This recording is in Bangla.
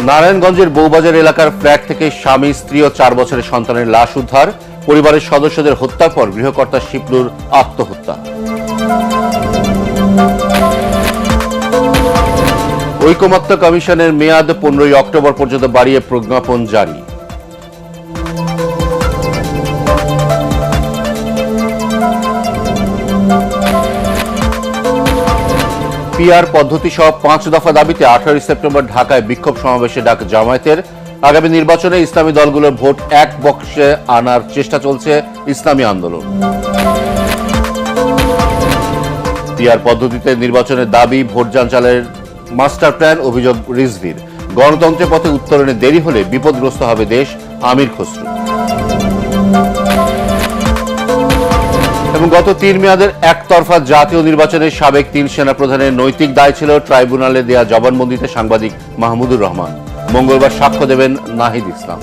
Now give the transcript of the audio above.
নারায়ণগঞ্জের বউবাজার এলাকার ফ্ল্যাট থেকে স্বামী, স্ত্রী ও 4 বছরের সন্তানের লাশ উদ্ধার। পরিবারের সদস্যদের হত্যার পর গৃহকর্তা শিপলুর আত্মহত্যা। ঐকমত্য কমিশনের মেয়াদ 15 অক্টোবর পর্যন্ত বাড়িয়ে প্রজ্ঞাপন জারি। পিআর পদ্ধতি সহ 5 দফা দাবিতে 18 সেপ্টেম্বর ঢাকায় বিক্ষোভ সমাবেশে ডাক জামায়াতের। আগামী নির্বাচনে ইসলামী দলগুলোর ভোট এক বক্সে আনার চেষ্টা চলছে ইসলামী আন্দোলন। পিআর পদ্ধতিতে নির্বাচনের দাবি, ভোট জালচালের মাস্টার প্ল্যান, অভিযোগ রিজভির। গণতন্ত্রের পথে উত্তরণে দেরি হলে বিপদগ্রস্ত হবে দেশ, আমির খসরু। এবং গত 3 মেয়াদের একতরফা জাতীয় নির্বাচনে সাবেক 3 সেনাপ্রধানের নৈতিক দায় ছিল ট্রাইব্যুনালে দেয়া জবানবন্দিতে সাংবাদিক মাহমুদুর রহমান। মঙ্গলবার সাক্ষ্য দেবেন নাহিদ ইসলাম।